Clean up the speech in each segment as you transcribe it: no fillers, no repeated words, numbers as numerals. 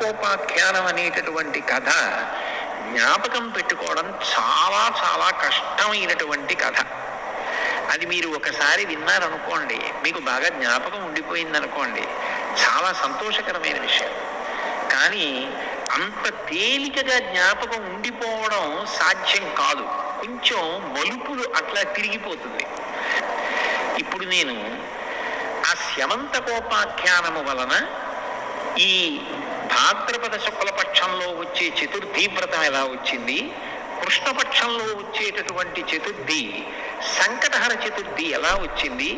శమంతకోపాఖ్యానం అనేటటువంటి కథ జ్ఞాపకం పెట్టుకోవడం చాలా చాలా కష్టమైనటువంటి కథ. అది మీరు ఒకసారి విన్నారనుకోండి, మీకు బాగా జ్ఞాపకం ఉండిపోయిందనుకోండి, చాలా సంతోషకరమైన విషయం. కానీ అంత తేలికగా జ్ఞాపకం ఉండిపోవడం సాధ్యం కాదు. కొంచెం మలుపులు అట్లా తిరిగిపోతుంది. ఇప్పుడు నేను ఆ శమంతకోపాఖ్యానము వలన ఈ భాద్రపద శుక్లపక్షంలో వచ్చే చతుర్థి వ్రతం ఎలా వచ్చింది, కృష్ణపక్షంలో వచ్చేటటువంటి చతుర్థి సంకటహర చతుర్థి ఎలా వచ్చింది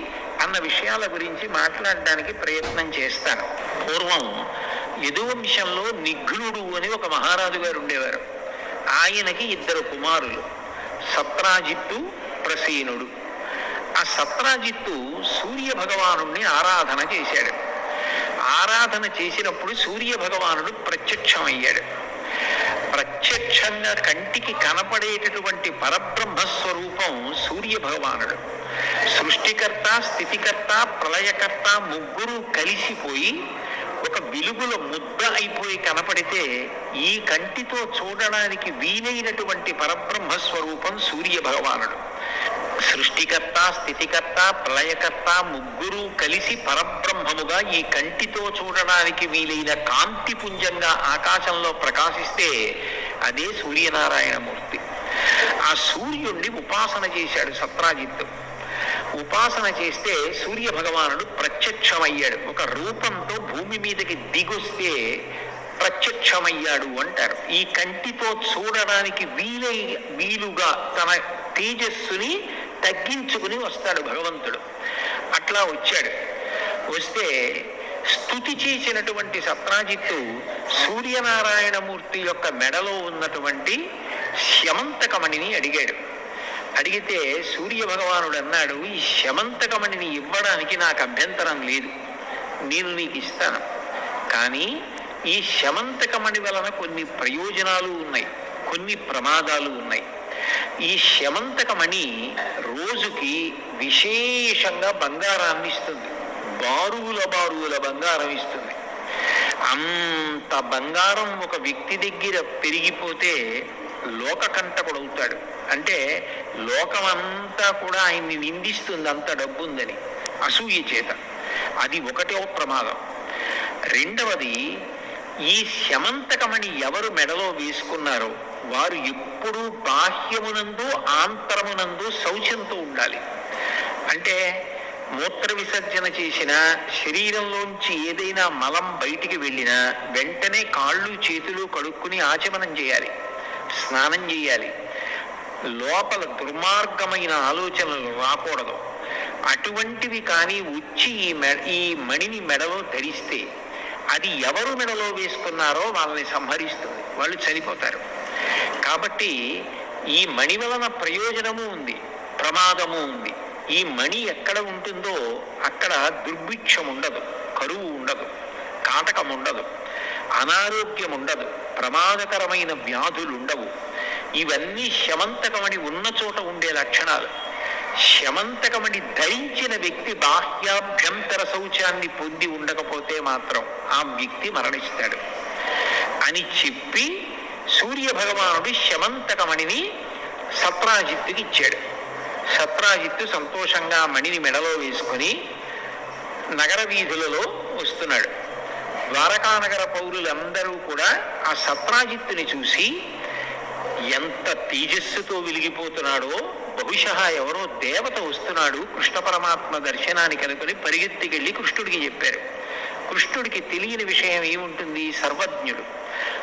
అన్న విషయాల గురించి మాట్లాడడానికి ప్రయత్నం చేస్తాను. పూర్వం యదువంశంలో నిఘ్నుడు అని ఒక మహారాజు గారు ఉండేవారు. ఆయనకి 2 కుమారులు, సత్రాజిత్తు, ప్రసేనుడు. ఆ సత్రాజిత్తు సూర్య భగవానుణ్ణి ఆరాధన చేశాడు. ఆరాధన చేసినప్పుడు సూర్య భగవానుడు ప్రత్యక్షమయ్యాడు. ప్రత్యక్షంగా కంటికి కనపడేటటువంటి పరబ్రహ్మస్వరూపం సూర్య భగవానుడు. సృష్టికర్త, స్థితికర్త, ప్రళయకర్త ముగ్గురు కలిసిపోయి ఒక వెలుగుల ముద్ద అయిపోయి కనపడితే ఈ కంటితో చూడడానికి వీలైనటువంటి పరబ్రహ్మస్వరూపం సూర్య భగవానుడు. సృష్టికర్త, స్థితికర్త, ప్రళయకర్త ముగ్గురు కలిసి పరబ్రహ్మముగా ఈ కంటితో చూడడానికి వీలైన కాంతిపుంజంగా ఆకాశంలో ప్రకాశిస్తే అదే సూర్యనారాయణమూర్తి. ఆ సూర్యుణ్ణి ఉపాసన చేశాడు సత్రాజిత్తు. ఉపాసన చేస్తే సూర్య భగవానుడు ప్రత్యక్షమయ్యాడు. ఒక రూపంతో భూమి మీదకి దిగొస్తే ప్రత్యక్షమయ్యాడు అంటారు. ఈ కంటితో చూడడానికి వీలుగా తన తేజస్సుని తగ్గించుకుని వస్తాడు భగవంతుడు. అట్లా వచ్చాడు. వస్తే స్తుతి చేసినటువంటి సత్రాజిత్తు సూర్యనారాయణమూర్తి యొక్క మెడలో ఉన్నటువంటి శమంతకమణిని అడిగాడు. అడిగితే సూర్య భగవానుడు అన్నాడు, ఈ శమంతకమణిని ఇవ్వడానికి నాకు అభ్యంతరం లేదు, నేను నీకు ఇస్తాను. కానీ ఈ శమంతకమణి వలన కొన్ని ప్రయోజనాలు ఉన్నాయి, కొన్ని ప్రమాదాలు ఉన్నాయి. ఈ శమంతకమణి రోజుకి విశేషంగా బంగారాన్ని ఇస్తుంది, బారువుల బంగారం ఇస్తుంది. అంత బంగారం ఒక వ్యక్తి దగ్గర పెరిగిపోతే లోకకంటకుడవుతాడు. అంటే లోకమంతా కూడా ఆయన్ని నిందిస్తుంది, అంత డబ్బు ఉందని, అసూయ చేత. అది ఒకటో ప్రమాదం. రెండవది, ఈ శమంతకమణి ఎవరు మెడలో వేసుకున్నారో వారు ఎప్పుడూ బాహ్యమునందు ఆంతరమునందు శౌచంతో ఉండాలి. అంటే మూత్ర విసర్జన చేసిన, శరీరంలోంచి ఏదైనా మలం బయటికి వెళ్ళినా వెంటనే కాళ్ళు చేతులు కడుక్కుని ఆచమనం చేయాలి, స్నానం చేయాలి. లోపల దుర్మార్గమైన ఆలోచనలు రాకూడదు. అటువంటివి కానీ వచ్చి ఈ మణిని మెడలో ధరిస్తే అది ఎవరు మెడలో వేసుకున్నారో వాళ్ళని సంహరిస్తుంది, వాళ్ళు చనిపోతారు. కాబట్టి ఈ మణి వలన ప్రయోజనము ఉంది, ప్రమాదము ఉంది. ఈ మణి ఎక్కడ ఉంటుందో అక్కడ దుర్భిక్షం ఉండదు, కరువు ఉండదు, కాటకం ఉండదు, అనారోగ్యం ఉండదు, ప్రమాదకరమైన వ్యాధులు ఉండవు. ఇవన్నీ శమంతకమణి ఉన్న చోట ఉండే లక్షణాలు. శమంతకమణి ధరించిన వ్యక్తి బాహ్యాభ్యంతర శౌచాన్ని పొంది ఉండకపోతే మాత్రం ఆ వ్యక్తి మరణిస్తాడు అని చెప్పి సూర్య భగవానుడు శమంతకమణిని సత్రాజిత్తుకి ఇచ్చాడు. సత్రాజిత్తు సంతోషంగా మణిని మెడలో వేసుకొని నగర వీధులలో వస్తున్నాడు. ద్వారకానగర పౌరులందరూ కూడా ఆ సత్రాజిత్తుని చూసి ఎంత తేజస్సుతో వెలిగిపోతున్నాడో, బహుశా ఎవరో దేవత వస్తున్నాడు కృష్ణ పరమాత్మ దర్శనానికి అనుకుని పరిగెత్తికెళ్ళి కృష్ణుడికి చెప్పారు. కృష్ణుడికి తెలియని విషయం ఏముంటుంది, సర్వజ్ఞుడు.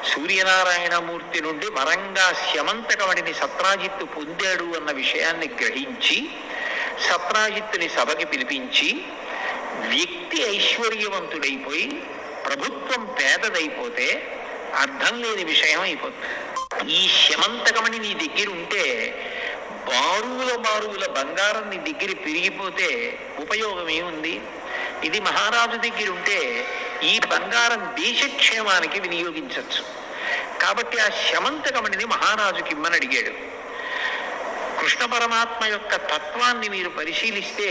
సూర్యనారాయణమూర్తి నుండి వరంగా శమంతకమణిని సత్రాజిత్తు పొందాడు అన్న విషయాన్ని గ్రహించి సత్రాజిత్తుని సభకి పిలిపించి, వ్యక్తి ఐశ్వర్యవంతుడైపోయి ప్రభుత్వం పేదదైపోతే అర్థం లేని విషయం అయిపోతుంది. ఈ శమంతకమణి నీ దగ్గర ఉంటే బారువుల బంగారం నీ దగ్గర పెరిగిపోతే ఉపయోగం ఏముంది? ఇది మహారాజు దగ్గర ఉంటే ఈ బంగారం దేశక్షేమానికి వినియోగించవచ్చు. కాబట్టి ఆ శమంతకమణిని మహారాజుకి ఇమ్మని అడిగాడు. కృష్ణ పరమాత్మ యొక్క తత్వాన్ని మీరు పరిశీలిస్తే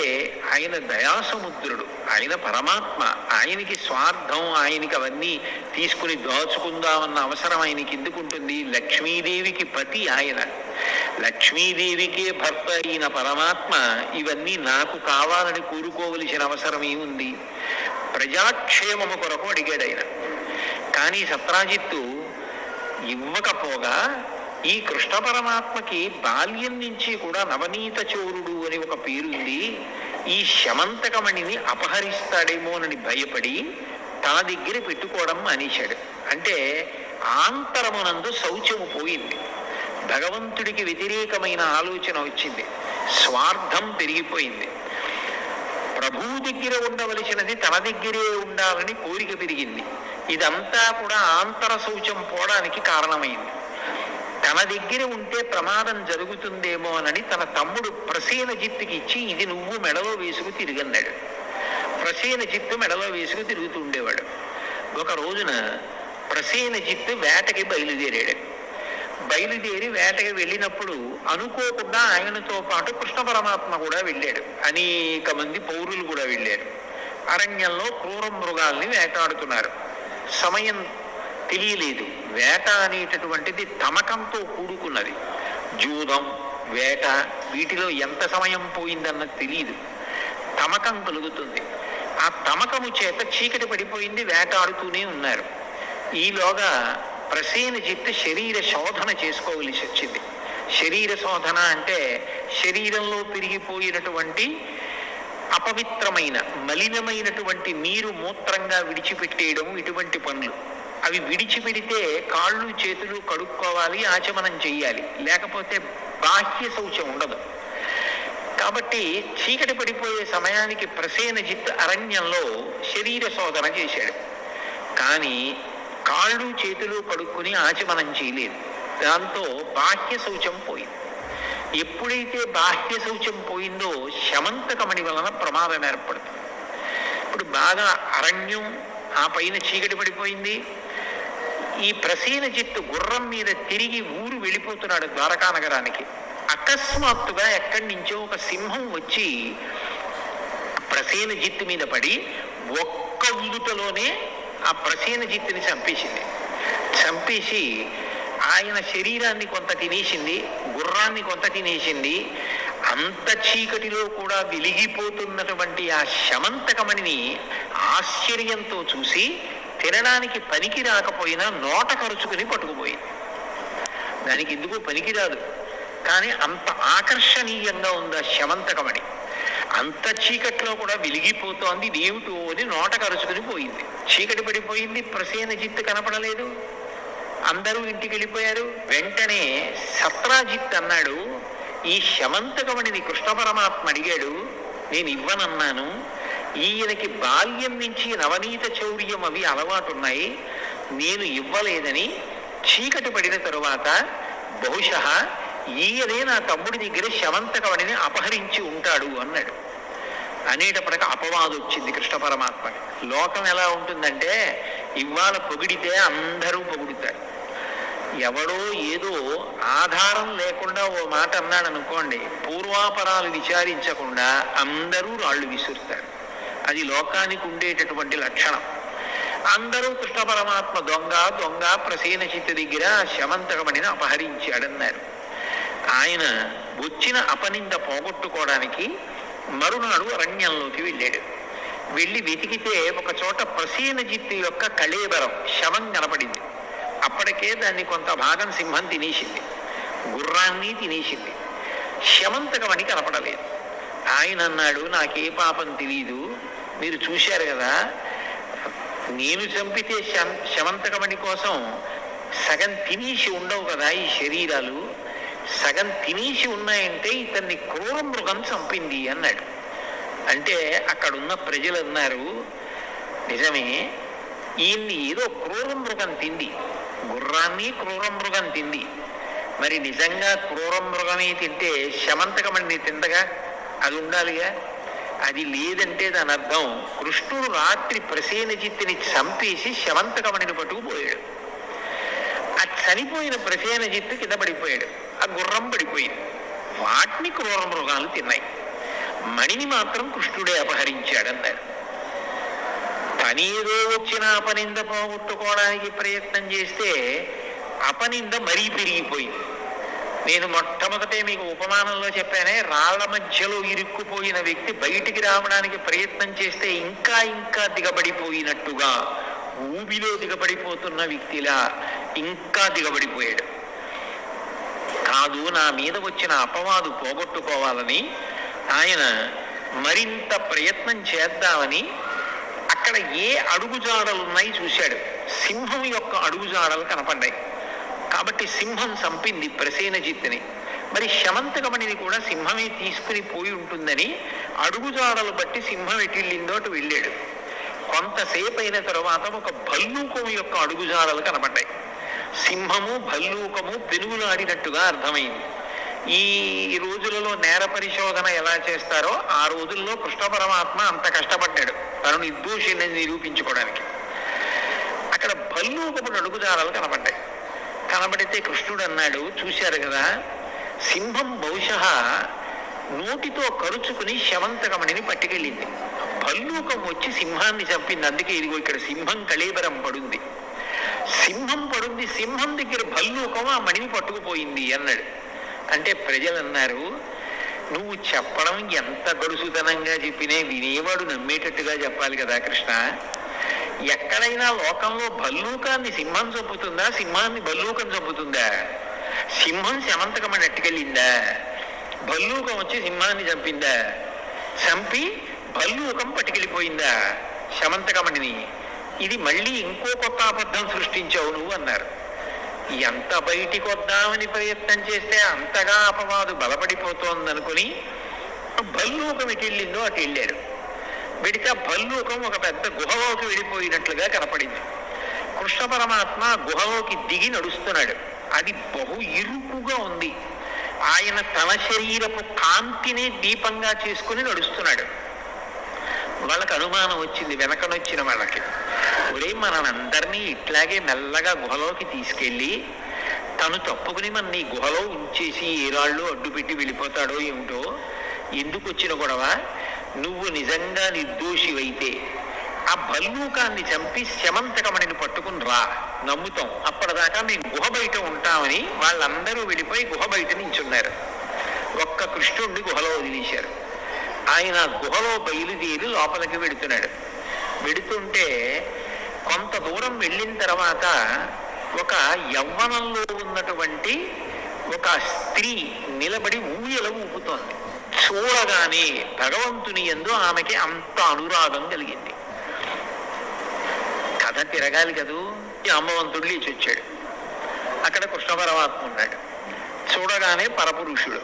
ఆయన దయాసముద్రుడు, ఆయన పరమాత్మ. ఆయనకి స్వార్థం, ఆయనకి అవన్నీ తీసుకుని దోచుకుందామన్న అవసరం ఆయనకి ఎందుకుంటుంది? లక్ష్మీదేవికి పతి ఆయన, లక్ష్మీదేవికే భర్త అయిన పరమాత్మ ఇవన్నీ నాకు కావాలని కోరుకోవలసిన అవసరం ఏముంది? ప్రజాక్షేమము కొరకు అడిగాడు ఆయన. కానీ సత్రాజిత్తు ఇవ్వకపోగా ఈ కృష్ణ పరమాత్మకి బాల్యం నుంచి కూడా నవనీత చోరుడు అని ఒక పేరుంది. ఈ శమంతకమణిని అపహరిస్తాడేమోనని భయపడి తన దగ్గర పెట్టుకోవడం మానేశాడు. అంటే ఆంతరమునందు శౌచము పోయింది, భగవంతుడికి వ్యతిరేకమైన ఆలోచన వచ్చింది, స్వార్థం పెరిగిపోయింది. ప్రభువు దగ్గర ఉండవలసినది తన దగ్గరే ఉండాలని కోరిక పెరిగింది. ఇదంతా కూడా ఆంతర శౌచం పోవడానికి కారణమైంది. తన దగ్గర ఉంటే ప్రమాదం జరుగుతుందేమో అని తన తమ్ముడు ప్రసేనజిత్తుకి ఇచ్చి ఇది నువ్వు మెడలో వేసుకు తిరిగన్నాడు. ప్రసేనజిత్తు మెడలో వేసుకు తిరుగుతూ ఉండేవాడు. ఒక రోజున ప్రసేనజిత్తు వేటకి బయలుదేరాడు. బయలుదేరి వేటకి వెళ్ళినప్పుడు అనుకోకుండా ఆయనతో పాటు కృష్ణ పరమాత్మ కూడా వెళ్ళాడు. అనేక మంది పౌరులు కూడా వెళ్ళారు. అరణ్యంలో క్రూర మృగాల్ని వేటాడుతున్నారు. సమయం తెలియలేదు. వేట అనేటటువంటిది తమకంతో కూడుకున్నది. జూదం, వేట, వీటిలో ఎంత సమయం పోయిందన్నది తెలియదు. తమకం కలుగుతుంది. ఆ తమకము చేత చీకటి పడిపోయింది, వేటాడుతూనే ఉన్నారు. ఈలోగా ప్రసేనజిత్తు శరీర శోధన చేసుకోవలసి వచ్చింది. శరీర శోధన అంటే శరీరంలో పెరిగిపోయినటువంటి అపవిత్రమైన మలినమైనటువంటి నీరు మూత్రంగా విడిచిపెట్టేయడం, ఇటువంటి పనులు. అవి విడిచిపెడితే కాళ్ళు చేతులు కడుక్కోవాలి, ఆచమనం చెయ్యాలి, లేకపోతే బాహ్య శౌచం ఉండదు. కాబట్టి చీకటి పడిపోయే సమయానికి ప్రసేనజిత్ అరణ్యంలో శరీర శోధన చేశాడు. కానీ కాళ్ళు చేతులు కడుక్కుని ఆచమనం చేయలేదు. దాంతో బాహ్య శౌచం పోయింది. ఎప్పుడైతే బాహ్య శౌచం పోయిందో శమంతకమణి వలన ప్రమాదం ఏర్పడుతుంది. ఇప్పుడు బాగా అరణ్యం, ఆ పైన చీకటి పడిపోయింది. ఈ ప్రసేనజిత్తు గుర్రం మీద తిరిగి ఊరు వెళ్ళిపోతున్నాడు ద్వారకా నగరానికి. అకస్మాత్తుగా ఎక్కడి నుంచో ఒక సింహం వచ్చి ప్రసేనజిత్తు మీద పడి ఒక్క ఉదుటలోనే ఆ ప్రసేనజిత్తుని చంపేసింది. చంపేసి ఆయన శరీరాన్ని కొంత తినేసింది, గుర్రాన్ని కొంత తినేసింది. అంత చీకటిలో కూడా వెలిగిపోతున్నటువంటి ఆ శమంతకమణిని ఆశ్చర్యంతో చూసి తినడానికి పనికి రాకపోయినా నోట కరుచుకుని పట్టుకుపోయింది. దానికి ఎందుకు పనికిరాదు, కానీ అంత ఆకర్షణీయంగా ఉంది ఆ శమంతకమణి. అంత చీకట్లో కూడా వెలిగిపోతోంది, దేవుటో అని నోట కరుచుకుని పోయింది. చీకటి పడిపోయింది, ప్రసేనజిత్తు కనపడలేదు, అందరూ ఇంటికి వెళ్ళిపోయారు. వెంటనే సత్రాజిత్ అన్నాడు, ఈ శమంతకమణిని కృష్ణ పరమాత్మ అడిగాడు, నేను ఇవ్వనన్నాను. ఈయనకి బాల్యం నుంచి నవనీత చౌర్యం అవి అలవాటున్నాయి, నేను ఇవ్వలేదని చీకటి పడిన తరువాత బహుశः ఈయనే నా తమ్ముడి దగ్గర శమంతకమణిని అపహరించి ఉంటాడు అన్నాడు. అనేటప్పటికి అపవాదు వచ్చింది కృష్ణ పరమాత్మకి. లోకం ఎలా ఉంటుందంటే ఇవాళ పొగిడితే అందరూ పొగుడుతారు. ఎవడో ఏదో ఆధారం లేకుండా ఓ మాట అన్నాడు అనుకోండి, పూర్వాపరాలు విచారించకుండా అందరూ రాళ్ళు విసురుతారు. అది లోకానికి ఉండేటటువంటి లక్షణం. అందరూ కృష్ణ పరమాత్మ దొంగ దొంగ ప్రసేనజిత్తు దగ్గర శమంతకమణిని అపహరించాడన్నారు. ఆయన వచ్చిన అపనింద పోగొట్టుకోవడానికి మరునాడు అరణ్యంలోకి వెళ్ళాడు. వెళ్ళి వెతికితే ఒక చోట ప్రసేనజిత్తు యొక్క కళేబరం శవం కనపడింది. అప్పటికే దాన్ని కొంత భాగం సింహం తినేసింది, గుర్రాన్ని తినేసింది. శమంతకమణి కనపడలేదు. ఆయన అన్నాడు, నాకే పాపం తెలీదు, మీరు చూశారు కదా, నేను చంపితే శమంతకమణి కోసం సగం తినేసి ఉండవు కదా ఈ శరీరాలు, సగం తినేసి ఉన్నాయంటే ఇతన్ని క్రూర మృగం చంపింది అన్నాడు. అంటే అక్కడున్న ప్రజలు అన్నారు, నిజమే, ఈయన్ని ఏదో క్రూర మృగం తింది, గుర్రాన్ని క్రూర మృగం తింది. మరి నిజంగా క్రూర మృగమే తింటే శమంతకమణిని తిందగా, అది ఉండాలిగా. అది లేదంటే దాని అర్థం కృష్ణుడు రాత్రి ప్రసేనజిత్తుని చంపేసి శమంతకమణిని పట్టుకుపోయాడు. ఆ చనిపోయిన ప్రసేనజిత్తు కింద పడిపోయాడు, ఆ గుర్రం పడిపోయింది. వాటిని క్రూర మృగాలు తిన్నాయి. మణిని మాత్రం కృష్ణుడే అపహరించాడన్నారు. తనేదో వచ్చిన అపనింద పోగొట్టుకోవడానికి ప్రయత్నం చేస్తే అపనింద మరీ పెరిగిపోయింది. నేను మొట్టమొదటే మీకు ఉపమానంలో చెప్పానే, రాళ్ల మధ్యలో ఇరుక్కుపోయిన వ్యక్తి బయటికి రావడానికి ప్రయత్నం చేస్తే ఇంకా ఇంకా దిగబడిపోయినట్టుగా, ఊబిలో దిగబడిపోతున్న వ్యక్తిలా ఇంకా దిగబడిపోయాడు. కాదు, నా మీద వచ్చిన అపవాదు పోగొట్టుకోవాలని ఆయన మరింత ప్రయత్నం చేద్దామని అక్కడ ఏ అడుగుజాడలున్నాయి చూశాడు. సింహం యొక్క అడుగుజాడలు కనపడ్డాయి. కాబట్టి సింహం చంపింది ప్రసేనజిత్తుని. మరి శమంతకమణిని కూడా సింహమే తీసుకుని పోయి ఉంటుందని అడుగుజాడలు బట్టి సింహం ఎటిళ్ళిందో అటు వెళ్ళాడు. కొంతసేపు అయిన తర్వాత ఒక భల్లూకము యొక్క అడుగుజాడలు కనపడ్డాయి. సింహము భల్లూకము పెనుగులాడినట్టుగా అర్థమైంది. ఈ రోజులలో నేర పరిశోధన ఎలా చేస్తారో ఆ రోజుల్లో కృష్ణ పరమాత్మ అంత కష్టపడ్డాడు తను నిర్దోషిని నిరూపించుకోవడానికి. అక్కడ భల్లూకము అడుగుజాడలు కనపడ్డాయి. కనబడితే కృష్ణుడు అన్నాడు, చూశారు కదా, సింహం బహుశः నోటితో కరుచుకుని శమంతకమణిని పట్టుకెళ్ళింది. భల్లూకం వచ్చి సింహాన్ని చంపింది. అందుకే ఇదిగో ఇక్కడ సింహం కళేబరం పడుంది. సింహం పడుంది, సింహం దగ్గర భల్లూకం ఆ మణిని పట్టుకుపోయింది అన్నాడు. అంటే ప్రజలు అన్నారు, నువ్వు చెప్పడం ఎంత గడుసుతనంగా చెప్పినే వినేవాడు నమ్మేటట్టుగా చెప్పాలి కదా కృష్ణ. ఎక్కడైనా లోకంలో భల్లూకాన్ని సింహం చంపుతుందా, సింహాన్ని భల్లూకం చంపుతుందా? సింహం శమంతకమణి అట్టుకెళ్ళిందా? భల్లూకం వచ్చి సింహాన్ని చంపిందా? చంపి భల్లూకం పట్టుకెళ్ళిపోయిందా శమంతకమణిని? ఇది మళ్ళీ ఇంకో కొత్త అబద్ధం సృష్టించావు నువ్వు అన్నారు. ఎంత బయటికి వద్దామని ప్రయత్నం చేస్తే అంతగా అపవాదు బలపడిపోతోందనుకుని భల్లూకం ఎటు వెళ్ళిందో అటు వెళ్ళారు. వెడితే భల్లూకం ఒక పెద్ద గుహలోకి వెళ్ళిపోయినట్లుగా కనపడింది. కృష్ణ పరమాత్మ గుహలోకి దిగి నడుస్తున్నాడు. అది బహు ఇరుకుగా ఉంది. ఆయన తన శరీరపు కాంతిని దీపంగా చేసుకుని నడుస్తున్నాడు. వాళ్ళకి అనుమానం వచ్చింది, వెనకనొచ్చిన వాళ్ళకి. ఒరే, మనందరినీ ఇట్లాగే మెల్లగా గుహలోకి తీసుకెళ్ళి తను తప్పుకుని మన ఈ గుహలో ఉంచేసి ఏ రాళ్ళు అడ్డుపెట్టి వెళ్ళిపోతాడో ఏమిటో, ఎందుకు వచ్చిన గొడవ? నువ్వు నిజంగా నిర్దోషివైతే ఆ భల్లూకాన్ని చంపి శమంతకమణిని పట్టుకుని రా, నమ్ముతాం. అప్పటిదాకా మేము గుహ బయట ఉంటామని వాళ్ళందరూ వెళ్ళిపోయి గుహ బయట నించున్నారు. ఒక్క కృష్ణుడిని గుహలో వదిలేశారు. ఆయన గుహలో బయలుదేరి లోపలికి వెడుతున్నాడు. వెడుతుంటే కొంత దూరం వెళ్ళిన తర్వాత ఒక యవ్వనంలో ఉన్నటువంటి ఒక స్త్రీ నిలబడి ఊయల ఊపుతోంది. చూడగానే భగవంతుని యందు ఆమెకి అంత అనురాగం కలిగింది. కథ తిరగాలి కదూ. జాంబవంతుడు లేచి వచ్చాడు. అక్కడ కృష్ణ పరమాత్మ ఉన్నాడు. చూడగానే పరపురుషుడు.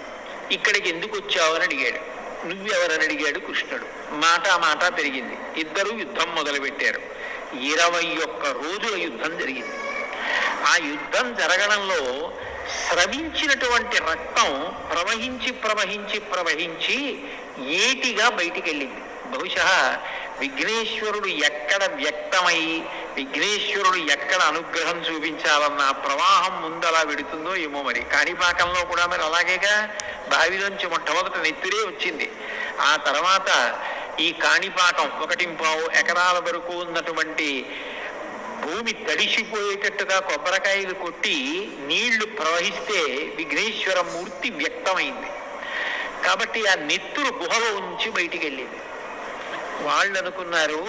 ఇక్కడికి ఎందుకు వచ్చావు అని అడిగాడు. నువ్వెవరని అడిగాడు కృష్ణుడు. మాట పెరిగింది. ఇద్దరు యుద్ధం మొదలుపెట్టారు. 21 రోజుల యుద్ధం జరిగింది. ఆ యుద్ధం జరగడంలో స్రవించినటువంటి రక్తం ప్రవహించి ఏటిగా బయటికి వెళ్ళింది. బహుశా విఘ్నేశ్వరుడు ఎక్కడ వ్యక్తమై విఘ్నేశ్వరుడు ఎక్కడ అనుగ్రహం చూపించాలన్న ప్రవాహం ముందలా వెడుతుందో ఏమో మరి. కాణిపాకంలో కూడా మరి అలాగేగా, బావిలోంచి మొట్టమొదట నెత్తురే వచ్చింది. ఆ తర్వాత ఈ కాణిపాకం 1.5 ఎకరాల వరకు ఉన్నటువంటి భూమి తడిసిపోయేటట్టుగా కొబ్బరికాయలు కొట్టి నీళ్లు ప్రవహిస్తే విఘ్నేశ్వర మూర్తి వ్యక్తమైంది. కాబట్టి ఆ నెత్తురు గుహలో ఉంచి బయటికి వెళ్ళింది. వాళ్ళు అనుకున్నారు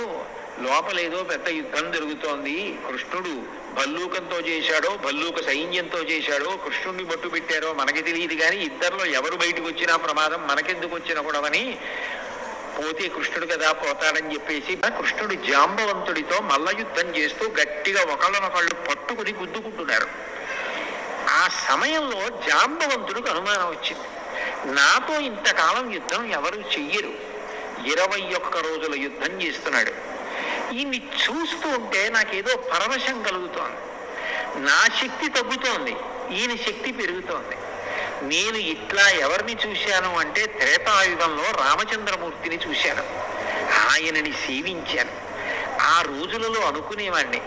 లోపలేదో పెద్ద యుద్ధం జరుగుతోంది, కృష్ణుడు భల్లూకంతో చేశాడో భల్లూక సైన్యంతో చేశాడో కృష్ణుడిని మట్టు పెట్టారో మనకి తెలియదు, కానీ ఇద్దరిలో ఎవరు బయటకు వచ్చినా ప్రమాదం, మనకెందుకు వచ్చిన కూడవని పోతే కృష్ణుడు కదా పోతాడని చెప్పేసి కృష్ణుడు జాంబవంతుడితో మల్ల యుద్ధం చేస్తూ గట్టిగా ఒకళ్ళనొకళ్ళు పట్టుకుని గుద్దుకుంటున్నారు. ఆ సమయంలో జాంబవంతుడికి అనుమానం వచ్చింది, నాతో ఇంతకాలం యుద్ధం ఎవరు చెయ్యరు, 21 రోజుల యుద్ధం చేస్తున్నాడు, ఈయన్ని చూస్తూ ఉంటే నాకేదో పరవశం కలుగుతోంది, నా శక్తి తగ్గుతోంది, ఈయన శక్తి పెరుగుతోంది. నేను ఇట్లా ఎవరిని చూశాను అంటే త్రేతాయుగంలో రామచంద్రమూర్తిని చూశాను, ఆయనని సేవించాను. ఆ రోజులలో అనుకునేవాడిని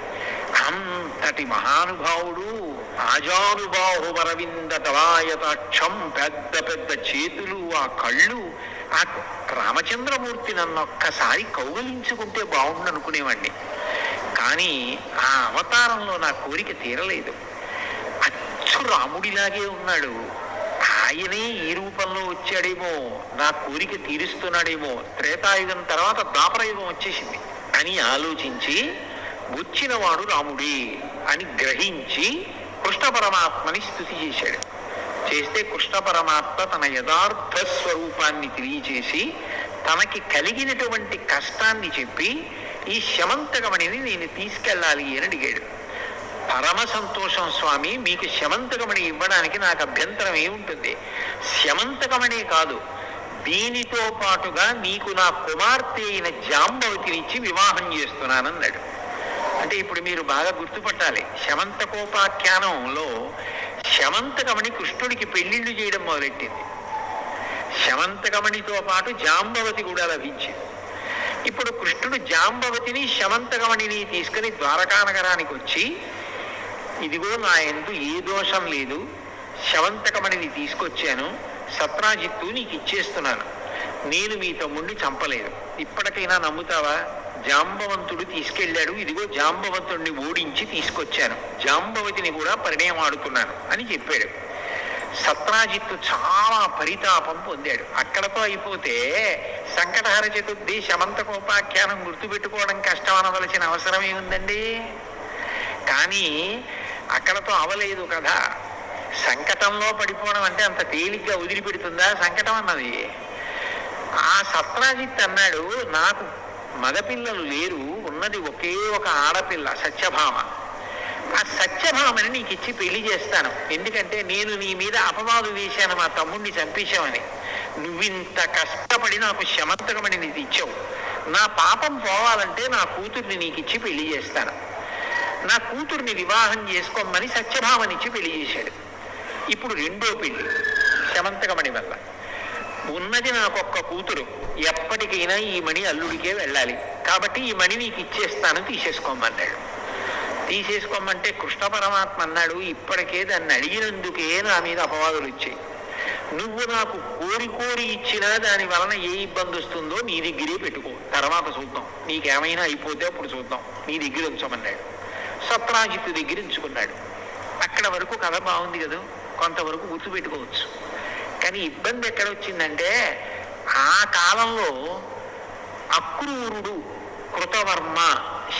అంతటి మహానుభావుడు, ఆజానుబాహు వరవింద దళాయతాక్షం, పెద్ద పెద్ద చేతులు, ఆ కళ్ళు, ఆ రామచంద్రమూర్తి నన్నొక్కసారి కౌగలించుకుంటే బాగుండు అనుకునేవాడిని. కానీ ఆ అవతారంలో నా కోరిక తీరలేదు. అచ్చు రాముడిలాగే ఉన్నాడు, ఆయనే ఈ రూపంలో వచ్చాడేమో, నా కోరిక తీరుస్తున్నాడేమో, త్రేతాయుగం తర్వాత ద్వాపరయుగం వచ్చేసింది అని ఆలోచించి వచ్చినవాడు రాముడే అని గ్రహించి కృష్ణ పరమాత్మని స్తుతి చేశాడు. చేస్తే కృష్ణ పరమాత్మ తన యథార్థ స్వరూపాన్ని తెలియచేసి తనకి కలిగినటువంటి కష్టాన్ని చెప్పి ఈ శమంతకమణిని నేను తీసుకెళ్ళాలి అని అడిగాడు. పరమ సంతోషం స్వామి, మీకు శమంతకమణి ఇవ్వడానికి నాకు అభ్యంతరం ఏముంటుంది? శమంతకమణి కాదు, దీనితో పాటుగా నీకు నా కుమార్తె అయిన జాంబవతినిచ్చి వివాహం చేస్తున్నానన్నాడు. అంటే ఇప్పుడు మీరు బాగా గుర్తుపట్టాలి, శమంతకోపాఖ్యానంలో శమంతకమణి కృష్ణుడికి పెళ్లిళ్ళు చేయడం మొదలెట్టింది. శమంతకమణితో పాటు జాంబవతి కూడా లభించింది. ఇప్పుడు కృష్ణుడు జాంబవతిని శమంతకమణిని తీసుకుని ద్వారకా నగరానికి వచ్చి, ఇదిగో నా యందు ఏ దోషం లేదు, శమంతకమణిని తీసుకొచ్చాను, సత్రాజిత్తు నీకు ఇచ్చేస్తున్నాను, నేను మీ తమ్ముడిని చంపలేదు, ఇప్పటికైనా నమ్ముతావా? జాంబవంతుడు తీసుకెళ్ళాడు, ఇదిగో జాంబవంతుడిని ఓడించి తీసుకొచ్చాను, జాంబవతిని కూడా పరిణయం ఆడుతున్నాను అని చెప్పాడు. సత్రాజిత్తు చాలా పరితాపం పొందాడు. అక్కడతో అయిపోతే సంకటహర చతుర్థి శమంతకోపాఖ్యానం గుర్తుపెట్టుకోవడం కష్టం అనవలసిన అవసరం ఏముందండి? కానీ అక్కడతో అవలేదు కదా. సంకటంలో పడిపోవడం అంటే అంత తేలిగ్గా వదిలిపెడుతుందా సంకటం అన్నది? ఆ సత్రాజిత్ అన్నాడు, నాకు మగపిల్లలు లేరు, ఉన్నది ఒకే ఒక ఆడపిల్ల సత్యభామ, ఆ సత్యభామని నీకు ఇచ్చి పెళ్లి చేస్తాను, ఎందుకంటే నేను నీ మీద అపవాదు వేశాను, మా తమ్ముడిని చంపేశామని. నువ్వింత కష్టపడి నాకు శమంతకమని నీకు ఇచ్చావు, నా పాపం పోవాలంటే నా కూతుర్ని నీకు ఇచ్చి పెళ్లి చేస్తాను, నా కూతుర్ని వివాహం చేసుకోమని సత్యభామనిచ్చి పెళ్లి చేశాడు. ఇప్పుడు రెండో పెళ్లి శమంతకమణి వల్ల. ఉన్నది నాకొక్క కూతురు, ఎప్పటికైనా ఈ మణి అల్లుడికే వెళ్ళాలి, కాబట్టి ఈ మణి నీకు ఇచ్చేస్తాను, తీసేసుకోమన్నాడు. తీసేసుకోమంటే కృష్ణ పరమాత్మ అన్నాడు, ఇప్పటికే దాన్ని అడిగినందుకే నా మీద అపవాదులు వచ్చాయి, నువ్వు నాకు కోరి కోరి ఇచ్చినా దాని వలన ఏ ఇబ్బంది వస్తుందో నీ దగ్గరే పెట్టుకో, తర్వాత చూద్దాం, నీకేమైనా అయిపోతే అప్పుడు చూద్దాం, నీ దగ్గర ఉంచమన్నాడు. సత్రాజిత్తు దగ్గర ఉంచుకున్నాడు. అక్కడ వరకు కథ బాగుంది కదా, కొంతవరకు గుర్తుపెట్టుకోవచ్చు. కానీ ఇబ్బంది ఎక్కడ వచ్చిందంటే, ఆ కాలంలో అక్రూరుడు, కృతవర్మ,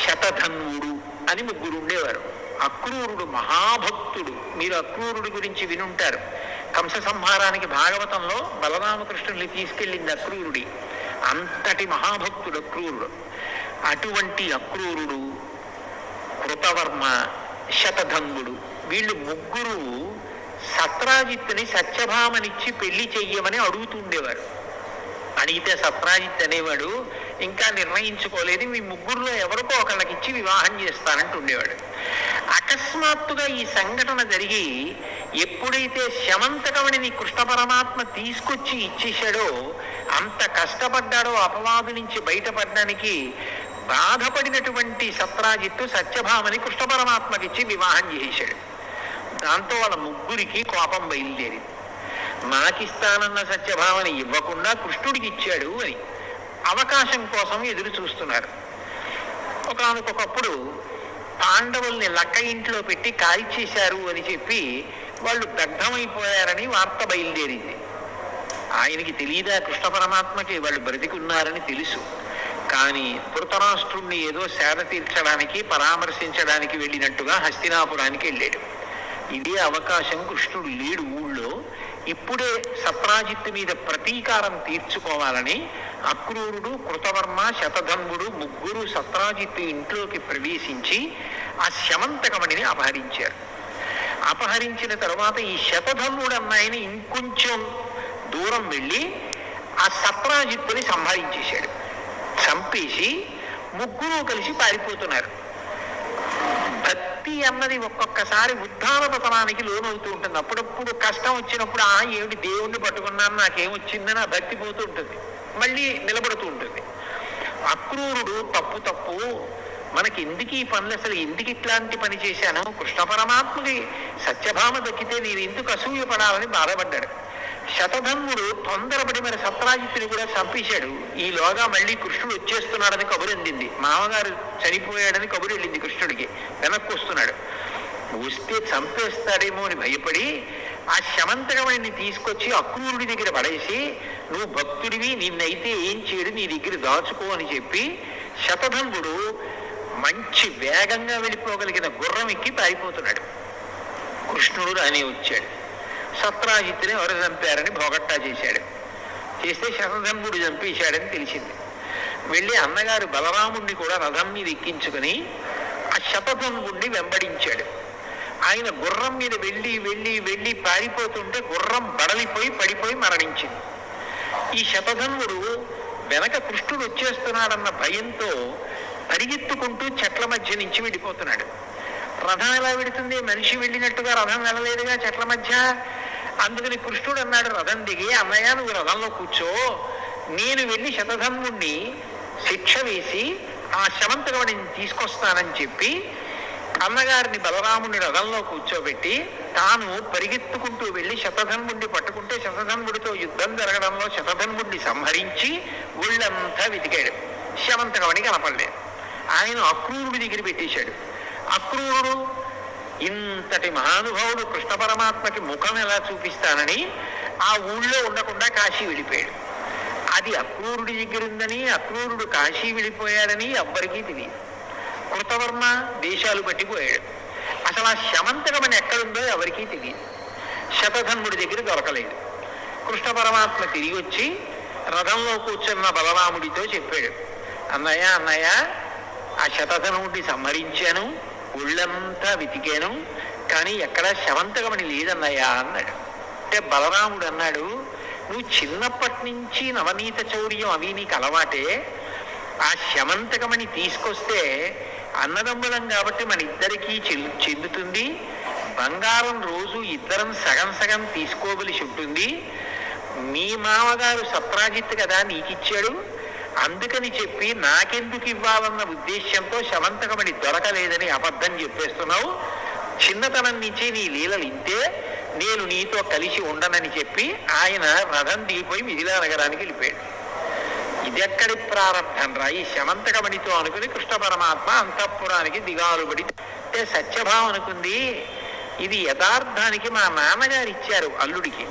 శతధన్వుడు అని ముగ్గురు ఉండేవారు. అక్రూరుడు మహాభక్తుడు, మీరు అక్రూరుడి గురించి వినుంటారు. కంస సంహారానికి భాగవతంలో బలరామకృష్ణుల్ని తీసుకెళ్ళింది అక్రూరుడి. అంతటి మహాభక్తుడు అక్రూరుడు. అటువంటి అక్రూరుడు, కృతవర్మ, శతధన్వుడు, వీళ్ళు ముగ్గురు సత్రాజిత్తుని సత్యభామనిచ్చి పెళ్లి చెయ్యమని అడుగుతుండేవారు. అడిగితే సత్రాజిత్ అనేవాడు, ఇంకా నిర్ణయించుకోలేదు, మీ ముగ్గురులో ఎవరికో ఒకళ్ళకిచ్చి వివాహం చేస్తానంటూ ఉండేవాడు. అకస్మాత్తుగా ఈ సంఘటన జరిగి ఎప్పుడైతే శమంతకమణిని కృష్ణ పరమాత్మ తీసుకొచ్చి ఇచ్చేశాడో, అంత కష్టపడ్డాడో అపవాదు నుంచి బయటపడడానికి, బాధపడినటువంటి సత్రాజిత్తు సత్యభామని కృష్ణ పరమాత్మకిచ్చి వివాహం చేశాడు. దాంతో వాళ్ళ ముగ్గురికి కోపం బయలుదేరింది. నాకిస్తానన్న సత్యభామని ఇవ్వకుండా కృష్ణుడికి ఇచ్చాడు అని అవకాశం కోసం ఎదురు చూస్తున్నారు. ఒకనొకప్పుడు పాండవుల్ని లక్క ఇంట్లో పెట్టి కాల్చేశారు అని చెప్పి వాళ్ళు దగ్ధమైపోయారని వార్త బయలుదేరింది. ఆయనకి తెలియదా కృష్ణ పరమాత్మకి వాళ్ళు బ్రతికున్నారని తెలుసు. కానీ ధృతరాష్ట్రుణ్ణి ఏదో సేద తీర్చడానికి, పరామర్శించడానికి వెళ్ళినట్టుగా హస్తినాపురానికి వెళ్ళాడు. ఇదే అవకాశం, కృష్ణుడు లేడు ఊళ్ళో. ఇప్పుడే సత్రాజిత్తు మీద ప్రతీకారం తీర్చుకోవాలని అక్రూరుడు, కృతవర్మ, శతధన్వుడు ముగ్గురు సత్రాజిత్తు ఇంట్లోకి ప్రవేశించి ఆ శమంతకమణిని అపహరించారు. అపహరించిన తర్వాత ఈ శతధన్వుడు అన్నాయని ఇంకొంచెం దూరం వెళ్ళి ఆ సత్రాజిత్తుని సంహరించేశాడు. చంపేసి ముగ్గురు కలిసి పారిపోతున్నారు. భక్తి అన్నది ఒక్కొక్కసారి ఉద్ధాన పతనానికి లోనవుతూ ఉంటుంది. అప్పుడప్పుడు కష్టం వచ్చినప్పుడు ఏమిటి దేవుణ్ణి పట్టుకున్నాను, నాకేమొచ్చిందని ఆ భక్తి పోతూ ఉంటుంది, మళ్ళీ నిలబడుతూ ఉంటుంది. అక్రూరుడు తప్పు మనకి ఎందుకు ఈ పనులు, అసలు ఎందుకు ఇట్లాంటి పని చేశాను, కృష్ణ పరమాత్మకి సత్యభామ దక్కితే నేను ఎందుకు అసూయపడాలని బాధపడ్డాడు. శతధన్వుడు తొందరపడి మరి సత్రాజిత్తుని కూడా చంపేశాడు. ఈలోగా మళ్ళీ కృష్ణుడు వచ్చేస్తున్నాడని కబురు అందింది. మామగారు చనిపోయాడని కబురు వెళ్ళింది కృష్ణుడికి. వెనక్కి వస్తున్నాడు. వస్తే చంపేస్తాడేమో అని భయపడి ఆ శమంతకమణిని తీసుకొచ్చి అక్రూరుడి దగ్గర పడేసి, నువ్వు భక్తుడివి, నిన్నైతే ఏం చేయడు, నీ దగ్గర దాచుకో అని చెప్పి శతధన్వుడు మంచి వేగంగా వెళ్ళిపోగలిగిన గుర్రం ఎక్కి పారిపోతున్నాడు. కృష్ణుడు రాని వచ్చాడు. సత్రాజిత్తుని ఎవరు చంపారని భోగట్టా చేశాడు. చేస్తే శతధన్వుడు చంపేశాడని తెలిసింది. వెళ్ళి అన్నగారు బలరాముణ్ణి కూడా రథం మీద ఎక్కించుకుని ఆ శతధన్వుణ్ణి వెంబడించాడు. ఆయన గుర్రం మీద వెళ్ళి వెళ్ళి వెళ్ళి పారిపోతుంటే గుర్రం బడలిపోయి పడిపోయి మరణించింది. ఈ శతధన్వుడు వెనక కృష్ణుడు వచ్చేస్తున్నాడన్న భయంతో పరిగెత్తుకుంటూ చెట్ల మధ్య నుంచి వెళ్ళిపోతున్నాడు. రథం ఎలా వెడుతుంది? మనిషి వెళ్ళినట్టుగా రథం వెళ్ళలేదుగా చెట్ల మధ్య. అందుకని కృష్ణుడు అన్నాడు రథం దిగి, అన్నయ్య నువ్వు రథంలో కూర్చో, నేను వెళ్ళి శతధన్వుణ్ణి శిక్ష వేసి ఆ శమంతకమణిని తీసుకొస్తానని చెప్పి అన్నగారిని బలరాముని రథంలో కూర్చోబెట్టి తాను పరిగెత్తుకుంటూ వెళ్ళి శతధన్వుణ్ణి పట్టుకుంటే శతధన్వుడితో యుద్ధం జరగడంలో శతధన్వుణ్ణి సంహరించి ఒళ్ళంతా వెతికాడు. శమంతకమణి కనపడలేదు. ఆయన అక్రూరుడి దగ్గర పెట్టేశాడు. అక్రూరుడు ఇంతటి మహానుభావుడు కృష్ణ పరమాత్మకి ముఖం ఎలా చూపిస్తానని ఆ ఊళ్ళో ఉండకుండా కాశీ వెళ్ళిపోయాడు. అది అక్రూరుడి దగ్గర ఉందని, అక్రూరుడు కాశీ వెళ్ళిపోయాడని ఎవ్వరికీ తెలియదు. కృతవర్మ దేశాలు పట్టిపోయాడు. అసలు ఆ శమంతకమణి ఎక్కడుందో ఎవరికీ తెలియదు. శతధన్వుడి దగ్గర దొరకలేదు. కృష్ణ పరమాత్మ తిరిగి వచ్చి రథంలో కూర్చున్న బలరాముడితో చెప్పాడు, అన్నయ్య అన్నయ్య ఆ శతధన్వుడిని సంహరించాను, ఒళ్ళంతా వెతికాను, కానీ ఎక్కడా శమంతకమణి లేదన్నయ్యా అన్నాడు. అంటే బలరాముడు అన్నాడు, నువ్వు చిన్నప్పటి నుంచి నవనీత చౌర్యం అవి నీకు అలవాటే, ఆ శమంతకమణి తీసుకొస్తే అన్నదమ్ములం కాబట్టి మన ఇద్దరికీ చెందుతుంది, బంగారం రోజు ఇద్దరం సగం సగం తీసుకోవలసి ఉంటుంది, మీ మామగారు సత్రాజిత్ కదా నీకిచ్చాడు, అందుకని చెప్పి నాకెందుకు ఇవ్వాలన్న ఉద్దేశ్యంతో శమంతకమణి దొరకలేదని అబద్ధం చెప్పేస్తున్నావు, చిన్నతనం నుంచి నీ లీలలు ఇంతే, నేను నీతో కలిసి ఉండనని చెప్పి ఆయన రథం దిగిపోయి మిథిలా నగరానికి వెళ్ళిపోయాడు. ఇదెక్కడి ప్రారంభం రా ఈ శమంతకమణితో అనుకుని కృష్ణ పరమాత్మ అంతఃపురానికి దిగాలుబడి. అంటే సత్యభావం అనుకుంది ఇది యథార్థానికి మా నాన్నగారు ఇచ్చారు అల్లుడికి,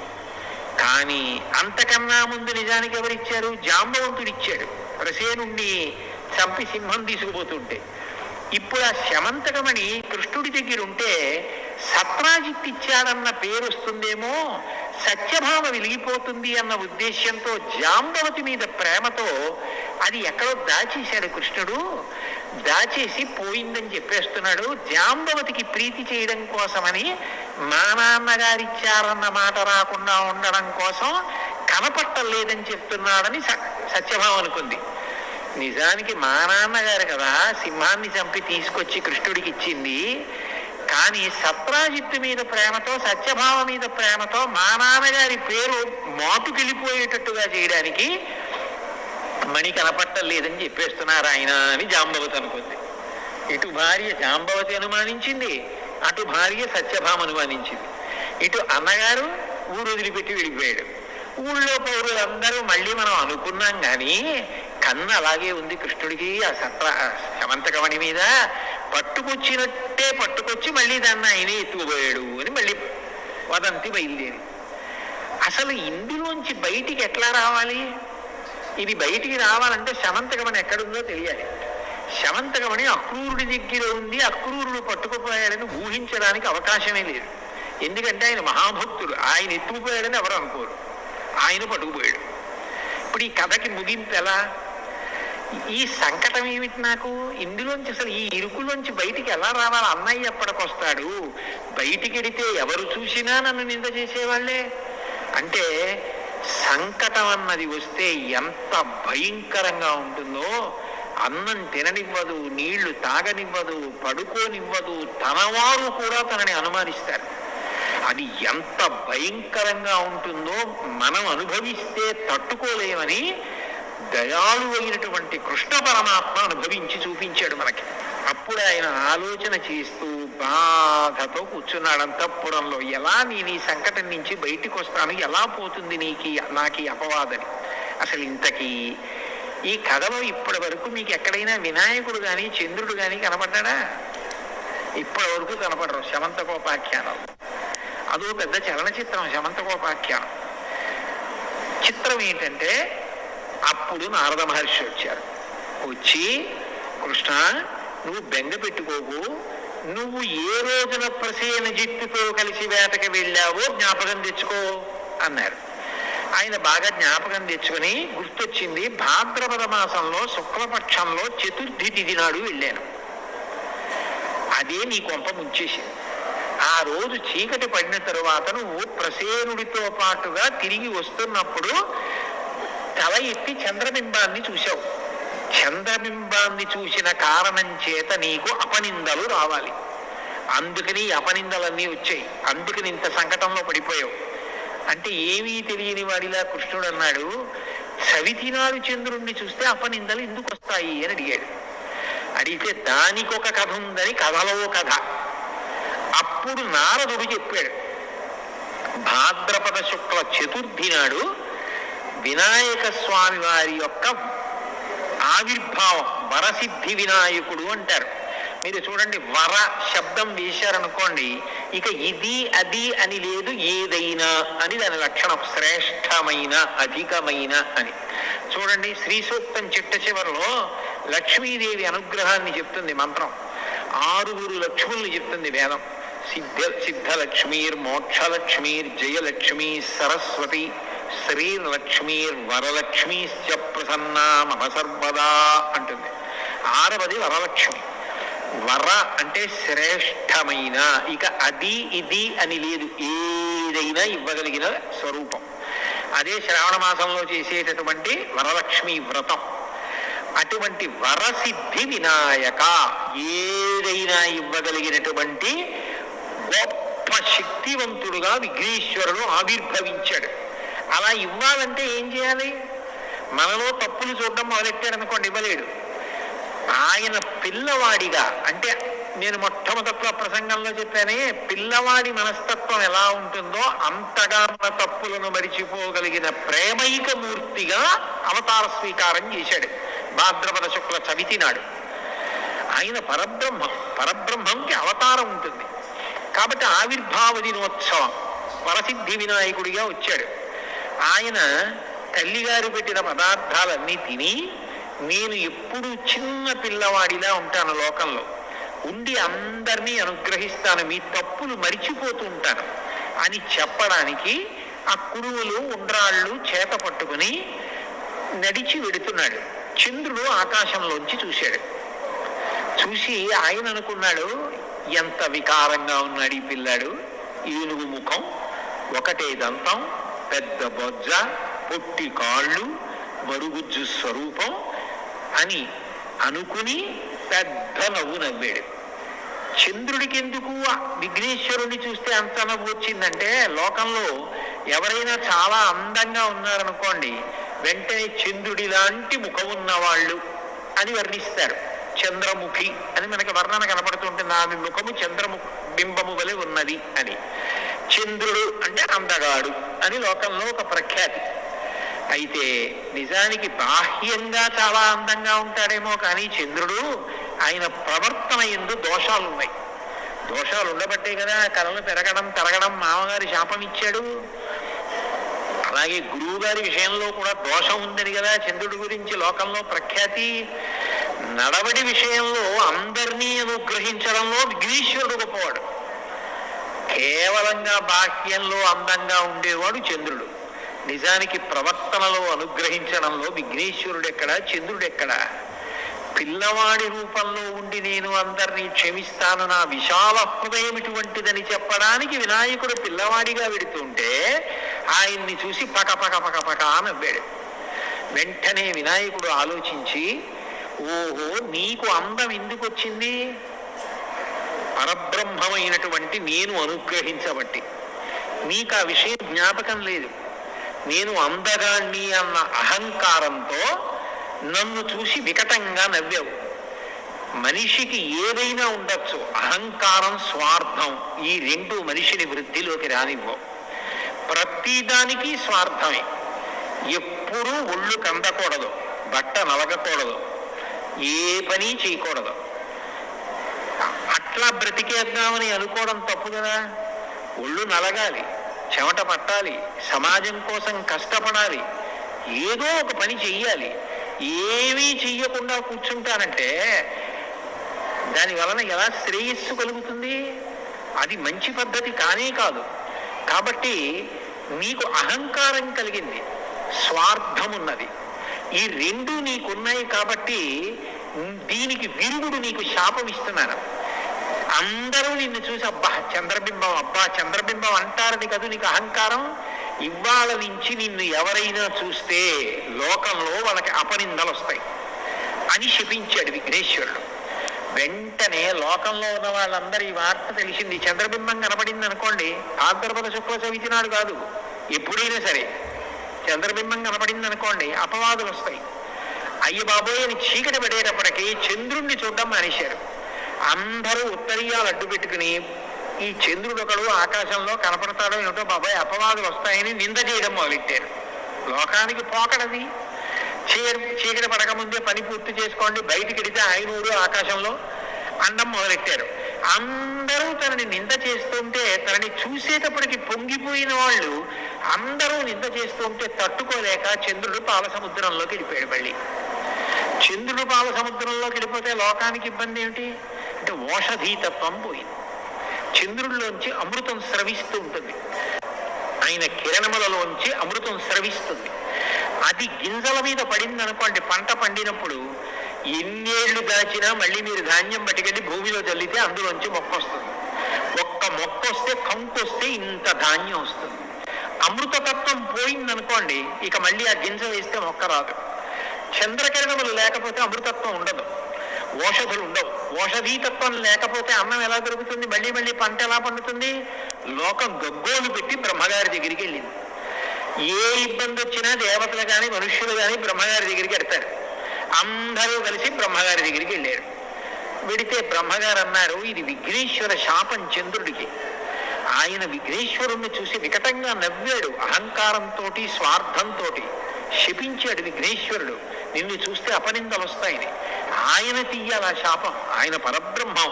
కానీ అంతకన్నా ముందు నిజానికి ఎవరిచ్చారు? జాంబవంతుడు ఇచ్చాడు ప్రసేనుణ్ణి చంపి సింహం తీసుకుపోతుంటే. ఇప్పుడు ఆ శమంతకమణి కృష్ణుడి దగ్గర ఉంటే సత్రాజిత్ ఇచ్చాడన్న పేరు వస్తుందేమో, సత్యభామ వెలిగిపోతుంది అన్న ఉద్దేశ్యంతో జాంబవతి మీద ప్రేమతో అది ఎక్కడో దాచేశాడు కృష్ణుడు. దాచేసి పోయిందని చెప్పేస్తున్నాడు. జాంబవతికి ప్రీతి చేయడం కోసమని మా నాన్నగారిచ్చారన్న మాట రాకుండా ఉండడం కోసం కనపట్టలేదని చెప్తున్నాడని సత్యభామ అనుకుంది. నిజానికి మా నాన్నగారు కదా సింహాన్ని చంపి తీసుకొచ్చి కృష్ణుడికి ఇచ్చింది, కానీ సత్రాజిత్తు మీద ప్రేమతో సత్యభామ మీద ప్రేమతో మా నాన్నగారి పేరు మాటుకెళ్ళిపోయేటట్టుగా చేయడానికి మణి కనపట్టలేదని చెప్పేస్తున్నారు ఆయన అని జాంబవతి అనుకుంది. ఇటు భార్య జాంబవతి అనుమానించింది, అటు భార్య సత్యభామ అనుమానించింది. ఇటు అన్నగారు ఊరు వదిలిపెట్టి వెళ్ళిపోయాడు. ఊళ్ళో పౌరులందరూ మళ్ళీ మనం అనుకున్నాం కానీ కన్ను అలాగే ఉంది కృష్ణుడికి ఆ శమంతకమణి మీద, పట్టుకొచ్చినట్టే పట్టుకొచ్చి మళ్ళీ దాన్ని ఆయనే ఎత్తుకుపోయాడు అని మళ్ళీ వదంతి బయలుదేరి. అసలు ఇందులోంచి బయటికి ఎట్లా రావాలి? ఇది బయటికి రావాలంటే శమంతకమణి ఎక్కడుందో తెలియాలి. శమంతకమణి అక్రూరుడి దగ్గర ఉంది, అక్రూరుడు పట్టుకుపోయాడని ఊహించడానికి అవకాశమే లేదు. ఎందుకంటే ఆయన మహాభక్తుడు, ఆయన ఎత్తుకుపోయాడని ఎవరు అనుకోరు, ఆయన పట్టుకుపోయాడు. ఇప్పుడు ఈ కథకి ముగింపు ఎలా? ఈ సంకటం ఏమిటి నాకు? ఇందులోంచి అసలు ఈ ఇరుకులోంచి బయటికి ఎలా రావాలి? అన్నయ్య ఎప్పటికొస్తాడు? బయటికి వెడితే ఎవరు చూసినా నన్ను నింద చేసేవాళ్లే. అంటే సంకటం అన్నది వస్తే ఎంత భయంకరంగా ఉంటుందో, అన్నం తిననివ్వదు, నీళ్లు తాగనివ్వదు, పడుకోనివ్వదు, తనవారు కూడా తనని అనుమానిస్తారు. అది ఎంత భయంకరంగా ఉంటుందో మనం అనుభవిస్తే తట్టుకోలేమని దయాళు అయినటువంటి కృష్ణ పరమాత్మ అనుభవించి చూపించాడు మనకి. అప్పుడు ఆయన ఆలోచన చేస్తూ బాధతో కూర్చున్నాడు అంతఃపురంలో. ఎలా నేను ఈ సంకటం నుంచి బయటికి వస్తాను, ఎలా పోతుంది నాకు ఈ అపవాదని. అసలు ఇంతకీ ఈ కథలో ఇప్పటి వరకు మీకు ఎక్కడైనా వినాయకుడు కానీ చంద్రుడు కానీ కనపడ్డా? ఇప్పటి వరకు కనపడరు శమంతకోపాఖ్యానం. అదో పెద్ద చలనచిత్రం శమంతకోపాఖ్యానం. చిత్రం ఏంటంటే అప్పుడు నారద మహర్షి వచ్చారు. వచ్చి, కృష్ణ నువ్వు బెంగ పెట్టుకోకు, నువ్వు ఏ రోజున ప్రసేన జిత్తుతో కలిసి వేటకి వెళ్ళావో జ్ఞాపకం తెచ్చుకో అన్నారు. ఆయన బాగా జ్ఞాపకం తెచ్చుకొని గుర్తొచ్చింది, భాద్రపద మాసంలో శుక్లపక్షంలో చతుర్థి తిథి నాడు వెళ్ళాను. అదే నీ కొంప ముంచేసింది. ఆ రోజు చీకటి పడిన తరువాత నువ్వు ప్రసేనుడితో పాటుగా తిరిగి వస్తున్నప్పుడు తల ఎత్తి చంద్రబింబాన్ని చూశావు. చంద్రబింబాన్ని చూసిన కారణం చేత నీకు అపనిందలు రావాలి. అందుకని అపనిందలన్నీ వచ్చాయి. అందుకని ఇంత సంకటంలో పడిపోయావు అంటే ఏమీ తెలియని వాడిలా కృష్ణుడు అన్నాడు, సవితినాడు చంద్రుణ్ణి చూస్తే అపనిందలు ఎందుకు వస్తాయి అని అడిగాడు. అడిగితే దానికొక కథ ఉందని కథలో కథ. అప్పుడు నారదుడు చెప్పాడు, భాద్రపద శుక్ల చతుర్థి నాడు వినాయక స్వామి వారి యొక్క ఆవిర్భావం, వరసిద్ధి వినాయకుడు అంటారు. మీరు చూడండి, వర శబ్దం వేశారనుకోండి, ఇక ఇది అది అని లేదు, ఏదైనా అని దాని లక్షణం. శ్రేష్టమైన, అధికమైన అని. చూడండి, శ్రీ సూక్తం చిట్ట చివరిలో లక్ష్మీదేవి అనుగ్రహాన్ని చెప్తుంది మంత్రం. 6 లక్ష్ముల్ని చెప్తుంది వేదం. సిద్ధలక్ష్మీర్ మోక్షలక్ష్మీర్ జయలక్ష్మీ సరస్వతి శ్రీలక్ష్మీర్ వరలక్ష్మీశ్చ ప్రసన్నా మమ సర్వదా అంటుంది. 6వది వరలక్ష్మి. వర అంటే శ్రేష్టమైన, ఇక అది ఇది అని లేదు, ఏదైనా ఇవ్వగలిగిన స్వరూపం. అదే శ్రావణ మాసంలో చేసేటటువంటి వరలక్ష్మి వ్రతం. అటువంటి వరసిద్ధి వినాయక, ఏదైనా ఇవ్వగలిగినటువంటి గొప్ప శక్తివంతుడుగా విఘ్నేశ్వరుడు ఆవిర్భవించాడు. అలా ఇవ్వాలంటే ఏం చేయాలి? మనలో తప్పులు చూడడం మొదలెట్టాడనుకోండి, ఇవ్వలేడు. ఆయన పిల్లవాడిగా, అంటే నేను మొట్టమొదట్లో ప్రసంగంలో చెప్పానే, పిల్లవాడి మనస్తత్వం ఎలా ఉంటుందో అంతగా మన తప్పులను మరిచిపోగలిగిన ప్రేమైక మూర్తిగా అవతార స్వీకారం చేశాడు భాద్రపద శుక్ల చవితి నాడు. ఆయన పరబ్రహ్మంకి అవతారం ఉంటుంది కాబట్టి ఆవిర్భావ దినోత్సవం వరసిద్ధి వినాయకుడిగా వచ్చాడు. ఆయన తల్లిగారు పెట్టిన పదార్థాలన్నీ తిని, నేను ఎప్పుడు చిన్న పిల్లవాడిలా ఉంటాను లోకంలో, ఉండి అందరినీ అనుగ్రహిస్తాను, మీ తప్పులు మరిచిపోతూ ఉంటాను అని చెప్పడానికి ఆ కురువులు ఉండ్రాళ్ళు చేత పట్టుకుని నడిచి వెడుతున్నాడు. చంద్రుడు ఆకాశంలోంచి చూశాడు. చూసి ఆయన అనుకున్నాడు, ఎంత వికారంగా ఉన్నాడు ఈ పిల్లాడు, ఏనుగు ముఖం, ఒకటే దంతం, పెద్ద బొజ్జ, పొట్టి కాళ్ళు, మరుగుజ్జు స్వరూపం అని అనుకుని పెద్ద నవ్వు నవ్వాడు. చంద్రుడికి ఎందుకు విఘ్నేశ్వరుణ్ణి చూస్తే అంత నవ్వు వచ్చిందంటే, లోకంలో ఎవరైనా చాలా అందంగా ఉన్నారనుకోండి, వెంటనే చంద్రుడి లాంటి ముఖం ఉన్నవాళ్ళు అని వర్ణిస్తారు. చంద్రముఖి అని మనకి వర్ణన కనపడుతుంటుంది, ఆమె ముఖము బింబము వలె ఉన్నది అని. చంద్రుడు అంటే అందగాడు అని లోకంలో ఒక ప్రఖ్యాతి. అయితే నిజానికి బాహ్యంగా చాలా అందంగా ఉంటాడేమో కానీ చంద్రుడు, ఆయన ప్రవర్తన యందు దోషాలు ఉన్నాయి. దోషాలు ఉండబట్టే కదా కళలు పెరగడం తరగడం మామగారి శాపం ఇచ్చాడు. అలాగే గురువు గారి విషయంలో కూడా దోషం ఉందని కదా చంద్రుడి గురించి లోకంలో ప్రఖ్యాతి. నడవడి విషయంలో అందరినీ అనుగ్రహించడంలో విఘ్నేశ్వరుడు గొప్పవాడు. కేవలంగా బాహ్యంలో అందంగా ఉండేవాడు చంద్రుడు. నిజానికి ప్రవర్తనలో అనుగ్రహించడంలో విఘ్నేశ్వరుడు ఎక్కడా, చంద్రుడు ఎక్కడా? పిల్లవాడి రూపంలో ఉండి నేను అందరినీ క్షమిస్తాను, నా విశాల హృదయం ఇటువంటిదని చెప్పడానికి వినాయకుడు పిల్లవాడిగా వెడుతుంటే ఆయన్ని చూసి పక పక పక పక నవ్వాడు. వెంటనే వినాయకుడు ఆలోచించి, ఓహో నీకు అందం ఎందుకు వచ్చింది? పరబ్రహ్మమైనటువంటి నేను అనుగ్రహించబట్టి. నీకు ఆ విషయం జ్ఞాపకం లేదు. నేను అందగాన్ని అన్న అహంకారంతో నన్ను చూసి వికటంగా నవ్వావు. మనిషికి ఏదైనా ఉండొచ్చు, అహంకారం స్వార్థం ఈ రెండు మనిషిని వృద్ధిలోకి రానివ్వవు. ప్రతిదానికి స్వార్థమే. ఎప్పుడూ ఒళ్ళు కందకూడదు, బట్ట నలగకూడదు, ఏ పని చేయకూడదు. అట్లా బ్రతికేద్దామని అనుకోవడం తప్పు కదా. ఒళ్ళు నలగాలి, చెమట పట్టాలి, సమాజం కోసం కష్టపడాలి, ఏదో ఒక పని చెయ్యాలి. ఏమీ చెయ్యకుండా కూర్చుంటానంటే దాని వలన ఎలా శ్రేయస్సు కలుగుతుంది? అది మంచి పద్ధతి కానే కాదు. కాబట్టి నీకు అహంకారం కలిగింది, స్వార్థం ఉన్నది, ఈ రెండు నీకున్నాయి. కాబట్టి దీనికి విరుగుడు నీకు శాపం ఇస్తున్నాను. అందరూ నిన్ను చూసి అబ్బా చంద్రబింబం, అబ్బా చంద్రబింబం అంటారని కదా నీకు అహంకారం. ఇవాళ నుంచి నిన్ను ఎవరైనా చూస్తే లోకంలో వాళ్ళకి అపనిందలు వస్తాయి అని శపించాడు విఘ్నేశ్వరుడు. వెంటనే లోకంలో ఉన్న వాళ్ళందరూ ఈ వార్త తెలిసింది. చంద్రబింబం కనపడింది అనుకోండి, భాద్రపద శుక్ల చవితి నాడు కాదు, ఎప్పుడైనా సరే చంద్రబింబం కనపడింది అనుకోండి అపవాదులు వస్తాయి. అయ్య బాబోయ్ అని చీకటి పడేటప్పటికీ చంద్రుణ్ణి చూడడం మానేశారు. అందరూ ఉత్తరీయాలు అడ్డు పెట్టుకుని ఈ చంద్రుడు ఒకడు ఆకాశంలో కనపడతాడో ఏమిటో బాబాయ్ అపవాదులు వస్తాయని నింద చేయడం మొదలెట్టారు. లోకానికి పోకడది. చీకటి పడకముందే పని పూర్తి చేసుకోండి, బయటికి వెడితే ఆయనూరు ఆకాశంలో అండం మొదలెట్టారు. అందరూ తనని నింద చేస్తుంటే, తనని చూసేటప్పటికి పొంగిపోయిన వాళ్ళు అందరూ నింద చేస్తుంటే తట్టుకోలేక చంద్రుడు పాల సముద్రంలోకి వెళ్ళిపోయాడు. మళ్ళీ చంద్రుడు పాల సముద్రంలోకి వెళ్ళిపోతే లోకానికి ఇబ్బంది ఏమిటి అంటే ఓషధీతత్వం పోయింది. చంద్రుడిలోంచి అమృతం స్రవిస్తూ ఉంటుంది, ఆయన కిరణములలోంచి అమృతం స్రవిస్తుంది. అది గింజల మీద పడింది అనుకోండి, పంట పండినప్పుడు ఎన్నేళ్లు దాచినా మళ్ళీ మీరు ధాన్యం పట్టుకెళ్ళి భూమిలో చల్లితే అందులోంచి మొక్క వస్తుంది. ఒక్క మొక్క వస్తే, కంకు వస్తే ఇంత ధాన్యం వస్తుంది. అమృతతత్వం పోయిందనుకోండి, ఇక మళ్ళీ ఆ గింజ వేస్తే మొక్క రాదు. చంద్రకిరణములు లేకపోతే అమృతత్వం ఉండదు, ఓషధులు ఉండవు. ఓషధీతత్వం లేకపోతే అన్నం ఎలా దొరుకుతుంది? మళ్ళీ మళ్ళీ పంట ఎలా పండుతుంది? లోకం గగ్గోలు పెట్టి బ్రహ్మగారి దగ్గరికి వెళ్ళింది. ఏ ఇబ్బంది వచ్చినా దేవతలు కానీ మనుష్యులు కానీ బ్రహ్మగారి దగ్గరికి వెడతారు. అందరూ కలిసి బ్రహ్మగారి దగ్గరికి వెళ్ళారు. వెడితే బ్రహ్మగారు అన్నారు, ఇది విఘ్నేశ్వర శాపం చంద్రుడికి. ఆయన విఘ్నేశ్వరుణ్ణి చూసి వికటంగా నవ్వాడు. అహంకారంతో స్వార్థంతో శపించాడు విఘ్నేశ్వరుడు, నిన్ను చూస్తే అపనిందలు వస్తాయని. ఆయన తీయాల శాపం, ఆయన పరబ్రహ్మం,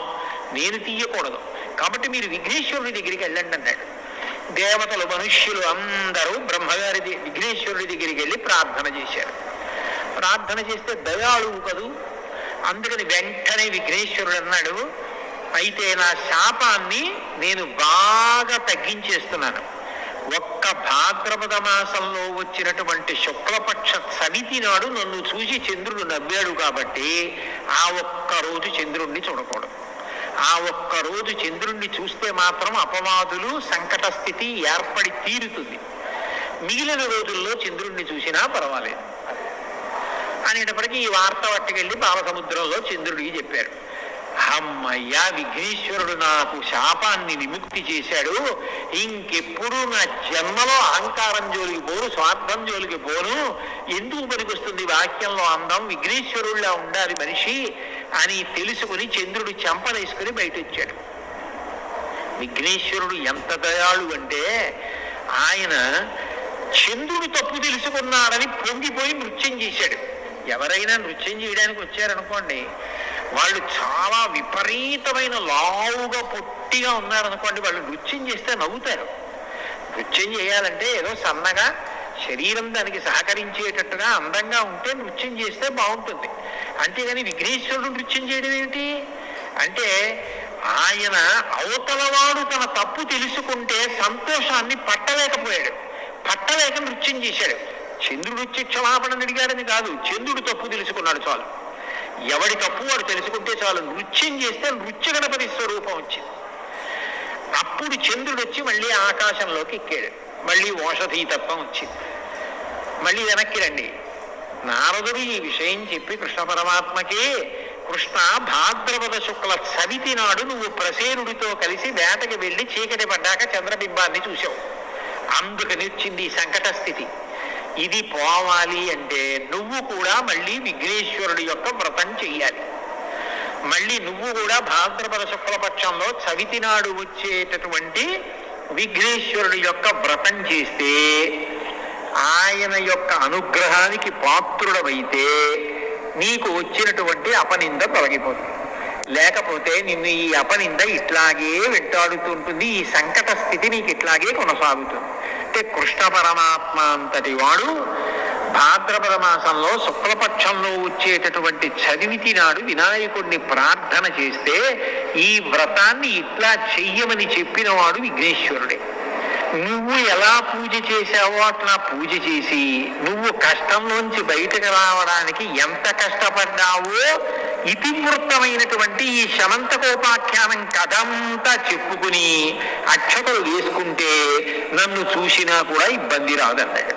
నేను తీయకూడదు. కాబట్టి మీరు విఘ్నేశ్వరుడి దగ్గరికి వెళ్ళండి అన్నాడు. దేవతలు మనుష్యులు అందరూ బ్రహ్మగారి విఘ్నేశ్వరుడి దగ్గరికి వెళ్ళి ప్రార్థన చేశారు. ప్రార్థన చేస్తే దయాళువు కదూ, అందుకని వెంటనే విఘ్నేశ్వరుడు అన్నాడు, అయితే నా శాపాన్ని నేను బాగా తగ్గించేస్తున్నాను. ఒక్క భాద్రపద మాసంలో వచ్చినటువంటి శుక్లపక్ష చవితి నాడు నన్ను చూసి చంద్రుడు నవ్వాడు కాబట్టి ఆ ఒక్కరోజు చంద్రుణ్ణి చూడకూడదు. ఆ ఒక్కరోజు చంద్రుణ్ణి చూస్తే మాత్రం అపవాదులు సంకట స్థితి ఏర్పడి తీరుతుంది. మిగిలిన రోజుల్లో చంద్రుణ్ణి చూసినా పర్వాలేదు అనేటప్పటికీ ఈ వార్త పట్టుకెళ్ళి బాలసముద్రంలో చంద్రుడికి చెప్పారు. అమ్మయ్యా, విఘ్నేశ్వరుడు నాకు శాపాన్ని విముక్తి చేశాడు, ఇంకెప్పుడు నా జన్మలో అహంకారం జోలికి పోను, స్వార్థం జోలికి పోను. ఎందుకు పనికొస్తుంది వాక్యంలో అందం, విఘ్నేశ్వరుడిలా ఉండాలి మనిషి అని తెలుసుకుని చంద్రుడు చెంపలేసుకుని బయట వచ్చాడు. విఘ్నేశ్వరుడు ఎంత దయాళు అంటే ఆయన చంద్రుడు తప్పు తెలుసుకున్నాడని పొంగిపోయి నృత్యం చేశాడు. ఎవరైనా నృత్యం చేయడానికి వచ్చారనుకోండి, వాళ్ళు చాలా విపరీతమైన లావుగా పొట్టిగా ఉన్నారనుకోండి, వాళ్ళు నృత్యం చేస్తే నవ్వుతారు. నృత్యం చేయాలంటే ఏదో సన్నగా శరీరం దానికి సహకరించేటట్టుగా అందంగా ఉంటే నృత్యం చేస్తే బాగుంటుంది. అంతేగాని విఘ్నేశ్వరుడు నృత్యం చేయడం ఏమిటి అంటే, ఆయన అవతలవాడు తన తప్పు తెలుసుకుంటే సంతోషాన్ని పట్టలేకపోయాడు, పట్టలేక నృత్యం చేశాడు. చంద్రుడు వచ్చి క్షమాపణను అడిగాడని కాదు, చంద్రుడు తప్పు తెలుసుకున్నాడు చాలు. ఎవడి తప్పు వాడు తెలుసుకుంటే చాలు. నృత్యం చేస్తే నృత్య గణపతి స్వరూపం వచ్చింది. అప్పుడు చంద్రుడు వచ్చి మళ్ళీ ఆకాశంలోకి ఎక్కాడు. మళ్ళీ ఓషధీతత్వం వచ్చింది. మళ్ళీ వెనక్కి రండి. నారదుడు ఈ విషయం చెప్పి కృష్ణ పరమాత్మకి, కృష్ణ భాద్రపద శుక్ల చవితి నాడు నువ్వు ప్రసేనుడితో కలిసి వేటకి వెళ్ళి చీకటి పడ్డాక చంద్రబింబాన్ని చూశావు, అందుకని వచ్చింది ఈ సంకట స్థితి. ఇది పోవాలి అంటే నువ్వు కూడా మళ్ళీ విఘ్నేశ్వరుడి యొక్క వ్రతం చెయ్యాలి. మళ్ళీ నువ్వు కూడా భాద్రపద శుక్లపక్షంలో చవితి నాడు వచ్చేటటువంటి విఘ్నేశ్వరుడి యొక్క వ్రతం చేస్తే ఆయన యొక్క అనుగ్రహానికి పాత్రుడవైతే నీకు వచ్చినటువంటి అపనింద తొలగిపోతుంది. లేకపోతే నిన్ను ఈ అపనింద ఇట్లాగే వెంటాడుతుంటుంది, ఈ సంకట స్థితి నీకు ఇట్లాగే కొనసాగుతుంది. అంటే కృష్ణ పరమాత్మ అంతటి వాడు భాద్రపద మాసంలో శుక్లపక్షంలో వచ్చేటటువంటి చవితి నాడు వినాయకుడిని ప్రార్థన చేస్తే ఈ వ్రతాన్ని ఇట్లా చెయ్యమని చెప్పిన వాడు విఘ్నేశ్వరుడే. నువ్వు ఎలా పూజ చేశావో అట్లా పూజ చేసి నువ్వు కష్టంలోంచి బయటకు రావడానికి ఎంత కష్టపడ్డావో ఇతివృత్తమైనటువంటి ఈ శమంతకోపాఖ్యానం కథంతా చెప్పుకుని అక్షతలు వేసుకుంటే నన్ను చూసినా కూడా ఇబ్బంది రాదన్నాడు.